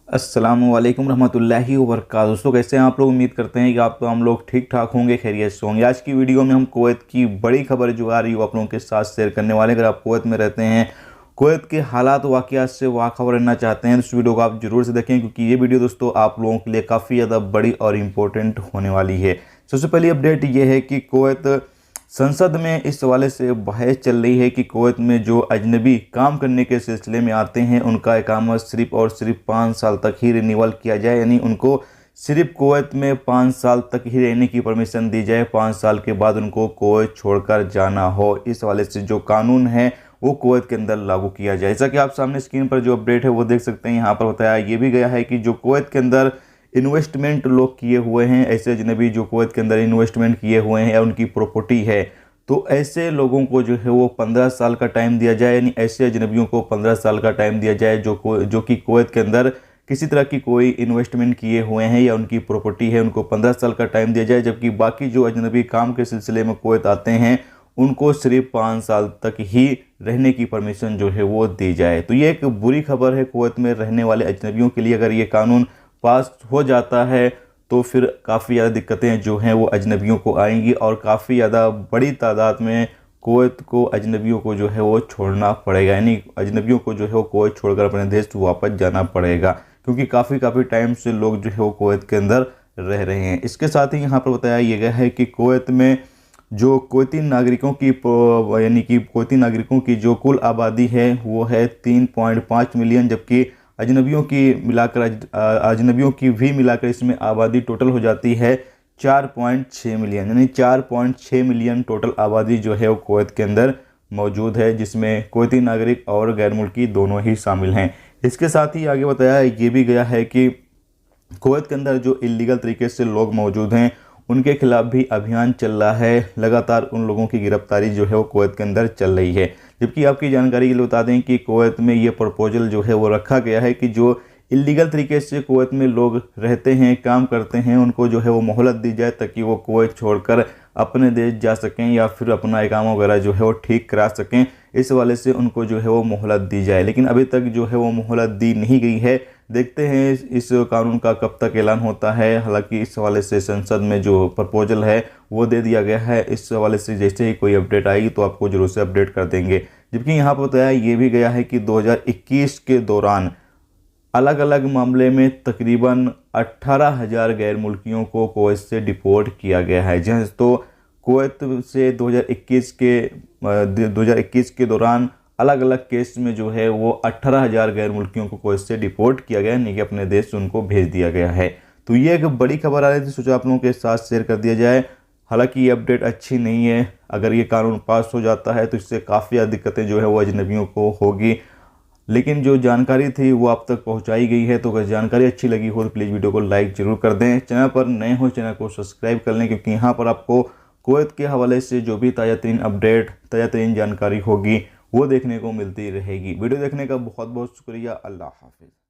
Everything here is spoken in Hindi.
अस्सलामु अलैकुम रहमतुल्लाहि व बरकातहू। दोस्तों, कैसे हैं आप लोग? उम्मीद करते हैं कि आप हम लोग ठीक ठाक होंगे, खैरियत से होंगे। आज की वीडियो में हम कुवैत की बड़ी खबर जो आ रही है वो आप लोगों के साथ शेयर करने वाले हैं। अगर आप कुवैत में रहते हैं, कुवैत के हालात वाक़यात से वाखबर रहना चाहते हैं तो इस वीडियो को आप जरूर से देखें, क्योंकि ये वीडियो दोस्तों आप लोगों के लिए काफ़ी ज़्यादा बड़ी और इम्पोर्टेंट होने वाली है। सबसे पहली अपडेट ये है कि कुवैत संसद में इस हवाले से बहस चल रही है कि कुवैत में जो अजनबी काम करने के सिलसिले में आते हैं उनका इकामत सिर्फ और सिर्फ 5 साल तक ही रिन्यूअल किया जाए, यानी उनको सिर्फ कुवैत में 5 साल तक ही रहने की परमिशन दी जाए। 5 साल के बाद उनको कुवैत छोड़कर जाना हो, इस हवाले से जो कानून है वो कुवैत के अंदर लागू किया जाए। जैसा कि आप सामने स्क्रीन पर जो अपडेट है वो देख सकते हैं। यहाँ पर बताया ये भी गया है कि जो कुवैत के अंदर इन्वेस्टमेंट लोग किए हुए हैं, ऐसे अजनबी जो कुवैत के अंदर इन्वेस्टमेंट किए हुए हैं या उनकी प्रॉपर्टी है, तो ऐसे लोगों को जो है वो 15 साल का टाइम दिया जाए, यानी ऐसे अजनबियों को 15 साल का टाइम दिया जाए जो कि कुवैत के अंदर किसी तरह की कोई इन्वेस्टमेंट किए हुए हैं या उनकी प्रॉपर्टी है, उनको 15 साल का टाइम दिया जाए। जबकि बाकी जो अजनबी काम के सिलसिले में कुवैत आते हैं उनको सिर्फ 5 साल तक ही रहने की परमिशन जो है वो दी जाए। तो ये एक बुरी खबर है कुवैत में रहने वाले अजनबियों के लिए। अगर ये कानून पास हो जाता है तो फिर काफ़ी ज़्यादा दिक्कतें जो हैं वो अजनबियों को आएंगी और काफ़ी ज़्यादा बड़ी तादाद में कुवैत को अजनबियों को जो है वो छोड़ना पड़ेगा, यानी अजनबियों को जो है वो कुवैत छोड़कर अपने देश वापस जाना पड़ेगा, क्योंकि काफ़ी टाइम से लोग जो है वो कुवैत के अंदर रह रहे हैं। इसके साथ ही यहाँ पर बताया ये गया है कि कुवैत में जो कुवैती नागरिकों की यानी कि कुवैती नागरिकों की जो कुल आबादी है वो है 3.5 मिलियन, जबकि अजनबियों की भी मिलाकर इसमें आबादी टोटल हो जाती है 4.6 मिलियन, यानी 4.6 मिलियन टोटल आबादी जो है वो कुवैत के अंदर मौजूद है, जिसमें कुवैती नागरिक और गैर मुल्की दोनों ही शामिल हैं। इसके साथ ही आगे बताया ये भी गया है कि कुवैत के अंदर जो इलीगल तरीके से लोग मौजूद हैं उनके खिलाफ भी अभियान चल रहा है। लगातार उन लोगों की गिरफ्तारी जो है वो कुवैत के अंदर चल रही है। जबकि आपकी जानकारी के लिए बता दें कि कुवैत में ये प्रपोजल जो है वो रखा गया है कि जो इलीगल तरीके से कुवैत में लोग रहते हैं, काम करते हैं, उनको जो है वो मोहलत दी जाए ताकि वो कुवैत छोड़कर अपने देश जा सकें या फिर अपना इकामा वगैरह जो है वो ठीक करा सकें। इस वाले से उनको जो है वो मोहलत दी जाए, लेकिन अभी तक जो है वो मोहलत दी नहीं गई है। देखते हैं इस कानून का कब तक ऐलान होता है। हालांकि इस हवाले से संसद में जो प्रपोजल है वो दे दिया गया है। इस हवाले से जैसे ही कोई अपडेट आएगी तो आपको जरूर से अपडेट कर देंगे। जबकि यहाँ पर बताया ये भी गया है कि 2021 के दौरान अलग अलग मामले में तकरीबन 18,000 गैर मुल्कियों को कुवैत से डिपोर्ट किया गया है। जहाँ तो कुवैत से 2021 के दौरान अलग अलग केस में जो है वो 18,000 गैर मुल्कियों को कुवैत से डिपोर्ट किया गया, यानी कि अपने देश उनको भेज दिया गया है। तो ये एक बड़ी खबर आ रही थी, सोचा आप लोगों के साथ शेयर कर दिया जाए। हालांकि ये अपडेट अच्छी नहीं है। अगर ये कानून पास हो जाता है तो इससे काफ़ी ज़्यादा दिक्कतें जो है वो अजनबियों को होगी, लेकिन जो जानकारी थी वो आप तक पहुंचाई गई है। तो अगर जानकारी अच्छी लगी हो तो प्लीज़ वीडियो को लाइक जरूर कर दें। चैनल पर नए हो चैनल को सब्सक्राइब कर लें, क्योंकि यहाँ पर आपको कुवैत के हवाले से जो भी ताज़ा तरीन अपडेट, ताज़ा तरीन जानकारी होगी वो देखने को मिलती रहेगी। वीडियो देखने का बहुत बहुत शुक्रिया। अल्लाह हाफिज़।